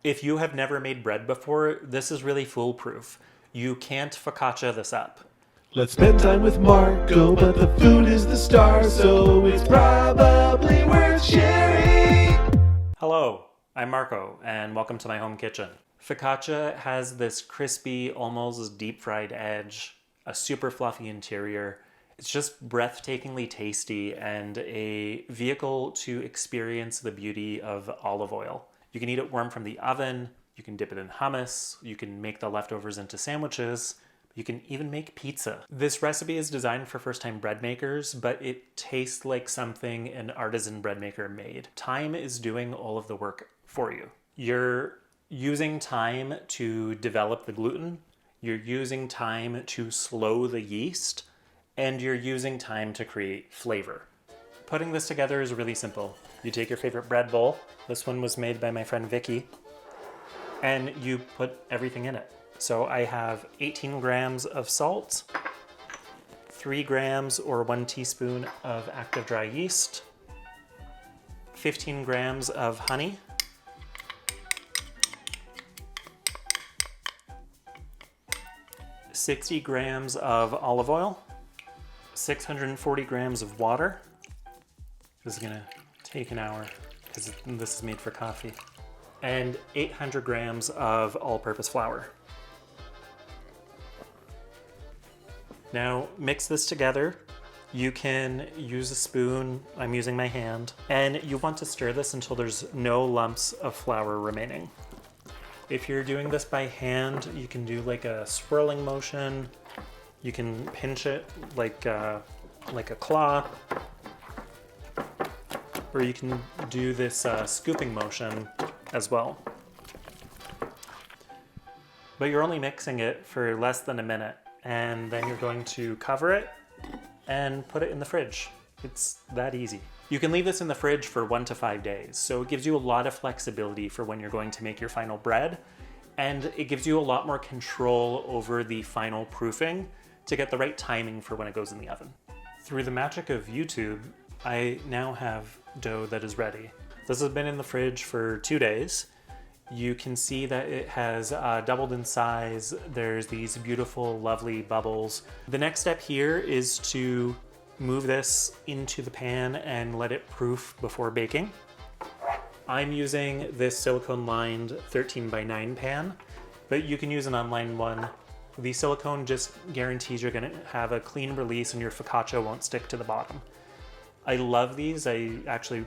If you have never made bread before, this is really foolproof. You can't focaccia this up. Let's spend time with Marco, but the food is the star, so it's probably worth sharing. Hello, I'm Marco, and welcome to my home kitchen. Focaccia has this crispy, almost deep-fried edge, a super fluffy interior. It's just breathtakingly tasty and a vehicle to experience the beauty of olive oil. You can eat it warm from the oven, you can dip it in hummus, you can make the leftovers into sandwiches, you can even make pizza. This recipe is designed for first-time bread makers, but it tastes like something an artisan bread maker made. Time is doing all of the work for you. You're using time to develop the gluten, you're using time to slow the yeast, and you're using time to create flavor. Putting this together is really simple. You take your favorite bread bowl, this one was made by my friend Vicky, and you put everything in it. So I have 18 grams of salt, 3 grams or 1 teaspoon of active dry yeast, 15 grams of honey, $60 grams of olive oil, 640 grams of water. This is gonna take an hour because this is made for coffee. And 800 grams of all-purpose flour. Now mix this together. You can use a spoon, I'm using my hand, and you want to stir this until there's no lumps of flour remaining. If you're doing this by hand, you can do like a swirling motion. You can pinch it like a claw, or you can do this scooping motion as well. But you're only mixing it for less than a minute, and then you're going to cover it and put it in the fridge. It's that easy. You can leave this in the fridge for 1 to 5 days, so it gives you a lot of flexibility for when you're going to make your final bread, and it gives you a lot more control over the final proofing to get the right timing for when it goes in the oven. Through the magic of YouTube, I now have dough that is ready. This has been in the fridge for 2 days. You can see that it has doubled in size. There's these beautiful, lovely bubbles. The next step here is to move this into the pan and let it proof before baking. I'm using this silicone-lined 13x9 pan, but you can use an unlined one. The silicone just guarantees you're gonna have a clean release and your focaccia won't stick to the bottom. I love these. I actually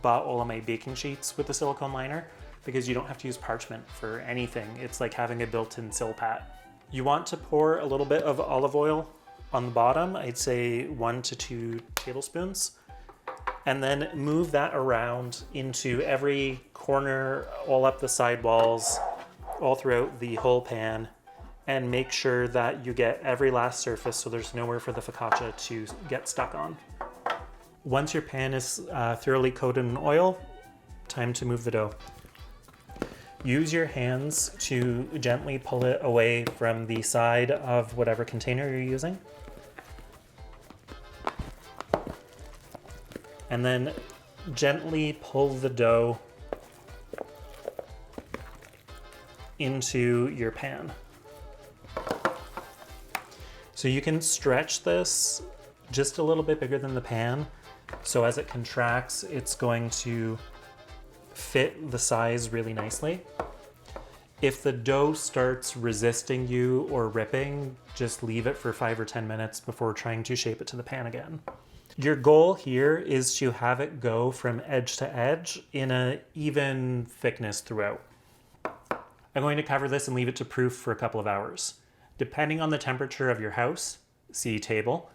bought all of my baking sheets with the silicone liner because you don't have to use parchment for anything. It's like having a built-in Silpat. You want to pour a little bit of olive oil on the bottom, I'd say 1 to 2 tablespoons, and then move that around into every corner, all up the side walls, all throughout the whole pan, and make sure that you get every last surface so there's nowhere for the focaccia to get stuck on. Once your pan is thoroughly coated in oil, time to move the dough. Use your hands to gently pull it away from the side of whatever container you're using. And then gently pull the dough into your pan. So you can stretch this just a little bit bigger than the pan. So as it contracts, it's going to fit the size really nicely. If the dough starts resisting you or ripping, just leave it for 5 or 10 minutes before trying to shape it to the pan again. Your goal here is to have it go from edge to edge in an even thickness throughout. I'm going to cover this and leave it to proof for a couple of hours. Depending on the temperature of your house, see table,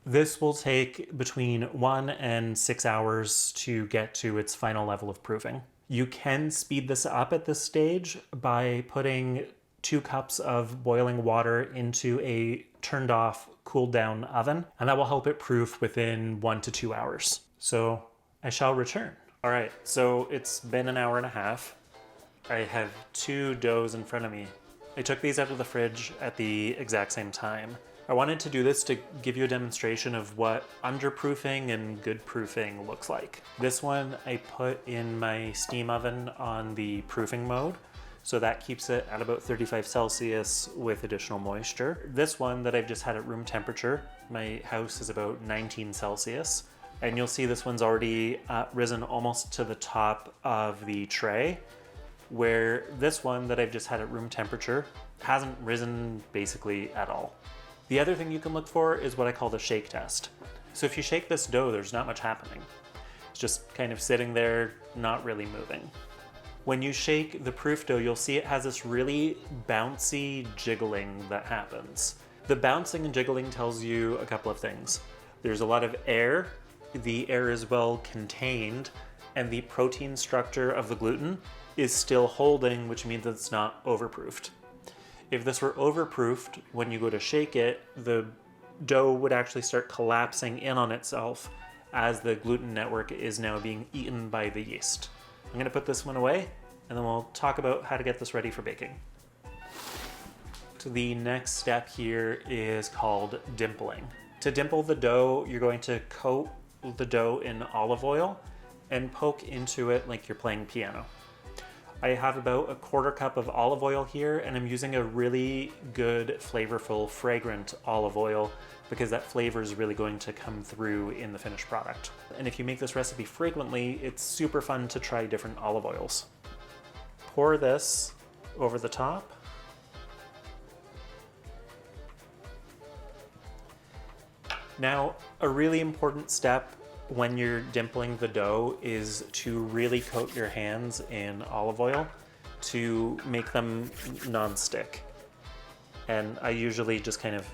this will take between 1 and 6 hours to get to its final level of proofing. You can speed this up at this stage by putting 2 cups of boiling water into a turned off, cooled down oven, and that will help it proof within 1 to 2 hours. So I shall return. All right, so it's been an hour and a half. I have 2 doughs in front of me. I took these out of the fridge at the exact same time. I wanted to do this to give you a demonstration of what underproofing and good proofing looks like. This one I put in my steam oven on the proofing mode, So that keeps it at about 35 Celsius with additional moisture. This one that I've just had at room temperature, my house is about 19 Celsius. And you'll see this one's already risen almost to the top of the tray, where this one that I've just had at room temperature hasn't risen basically at all. The other thing you can look for is what I call the shake test. So if you shake this dough, there's not much happening. It's just kind of sitting there, not really moving. When you shake the proof dough, you'll see it has this really bouncy jiggling that happens. The bouncing and jiggling tells you a couple of things. There's a lot of air, the air is well contained, and the protein structure of the gluten is still holding, which means it's not overproofed. If this were overproofed, when you go to shake it, the dough would actually start collapsing in on itself as the gluten network is now being eaten by the yeast. I'm gonna put this one away, and then we'll talk about how to get this ready for baking. So the next step here is called dimpling. To dimple the dough, you're going to coat the dough in olive oil and poke into it like you're playing piano. I have about a quarter cup of olive oil here, and I'm using a really good, flavorful, fragrant olive oil because that flavor is really going to come through in the finished product. And if you make this recipe frequently, it's super fun to try different olive oils. Pour this over the top. Now, a really important step when you're dimpling the dough is to really coat your hands in olive oil to make them non-stick. And I usually just kind of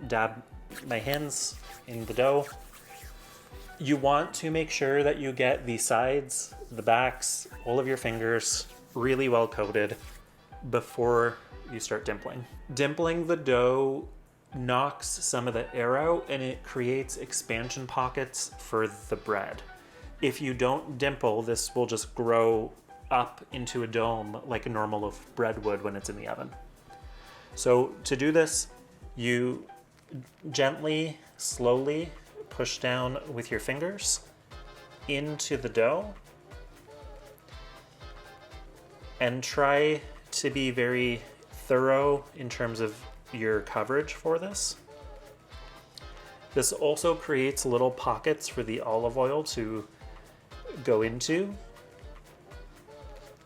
dab my hands in the dough. You want to make sure that you get the sides, the backs, all of your fingers really well coated before you start dimpling. Dimpling the dough knocks some of the air out and it creates expansion pockets for the bread. If you don't dimple, this will just grow up into a dome like a normal loaf of bread would when it's in the oven. So to do this, you gently, slowly push down with your fingers into the dough and try to be very thorough in terms of your coverage for this. This also creates little pockets for the olive oil to go into.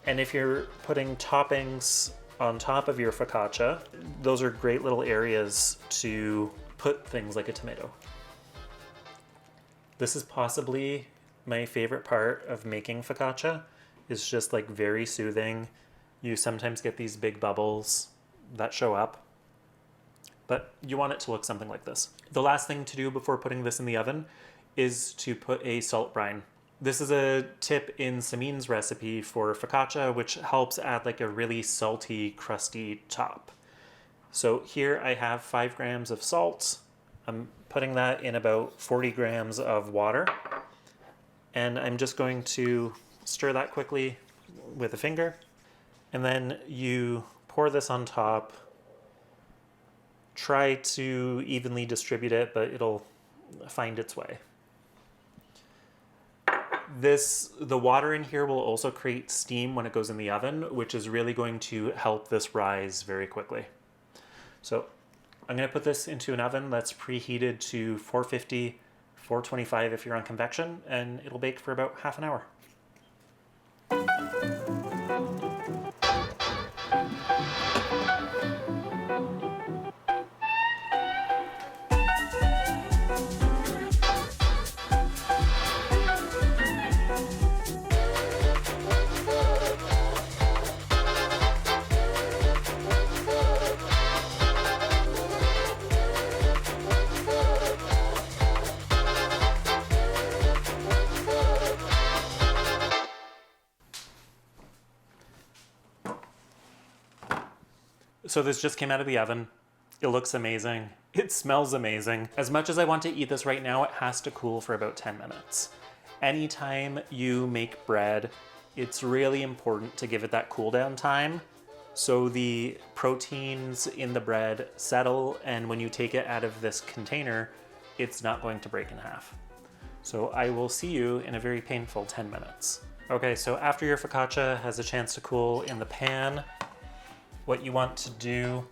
And if you're putting toppings on top of your focaccia, those are great little areas to put things like a tomato. This is possibly my favorite part of making focaccia. It's just like very soothing. You sometimes get these big bubbles that show up, but you want it to look something like this. The last thing to do before putting this in the oven is to put a salt brine. This is a tip in Samin's recipe for focaccia, which helps add like a really salty, crusty top. So here I have 5 grams of salt. I'm putting that in about 40 grams of water. And I'm just going to stir that quickly with a finger. And then you pour this on top. Try to evenly distribute it, but it'll find its way. The water in here will also create steam when it goes in the oven, which is really going to help this rise very quickly. So I'm going to put this into an oven that's preheated to 450, 425 if you're on convection, and it'll bake for about half an hour. So this just came out of the oven. It looks amazing. It smells amazing. As much as I want to eat this right now, it has to cool for about 10 minutes. Anytime you make bread, it's really important to give it that cool down time so the proteins in the bread settle, and when you take it out of this container, it's not going to break in half. So I will see you in a very painful 10 minutes. Okay, so after your focaccia has a chance to cool in the pan, What you want to do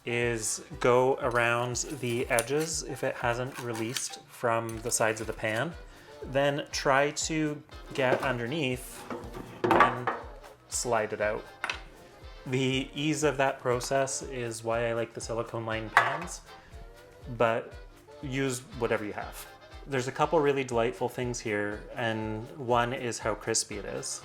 is go around the edges if it hasn't released from the sides of the pan. Then try to get underneath and slide it out. The ease of that process is why I like the silicone lined pans, but use whatever you have. There's a couple really delightful things here, and one is how crispy it is.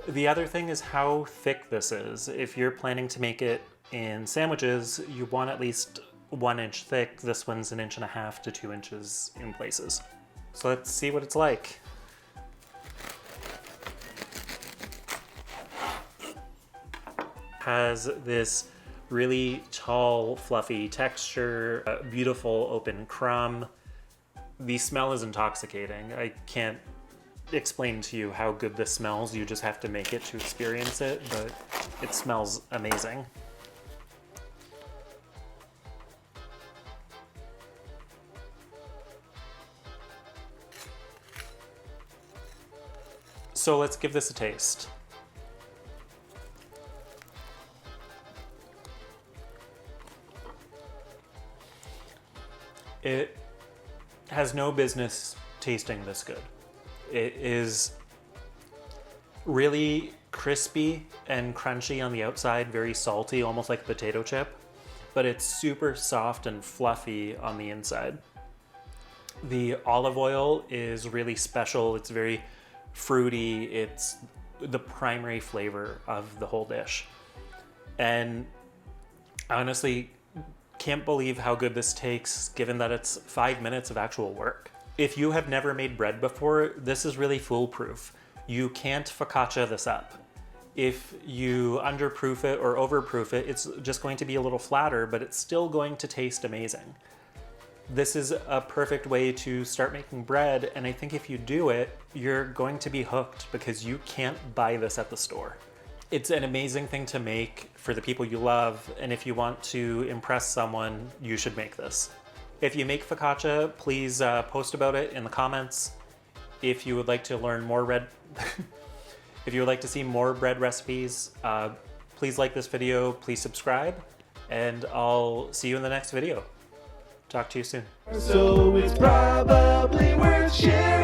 The other thing is how thick this is. If you're planning to make it in sandwiches, you want at least 1 inch thick. This one's 1.5 to 2 inches in places. So let's see what it's like. Has this really tall, fluffy texture, a beautiful open crumb. The smell is intoxicating. I can't explain to you how good this smells. You just have to make it to experience it, but it smells amazing. So let's give this a taste. It has no business tasting this good. It is really crispy and crunchy on the outside, very salty, almost like a potato chip, but it's super soft and fluffy on the inside. The olive oil is really special. It's very fruity. It's the primary flavor of the whole dish. And I honestly can't believe how good this takes, given that it's 5 minutes of actual work. If you have never made bread before, this is really foolproof. You can't focaccia this up. If you underproof it or overproof it, it's just going to be a little flatter, but it's still going to taste amazing. This is a perfect way to start making bread, and I think if you do it, you're going to be hooked because you can't buy this at the store. It's an amazing thing to make for the people you love, and if you want to impress someone, you should make this. If you make focaccia, please post about it in the comments. If you would like to learn more if you would like to see more bread recipes, please like this video, please subscribe, and I'll see you in the next video. Talk to you soon. So it's probably worth sharing.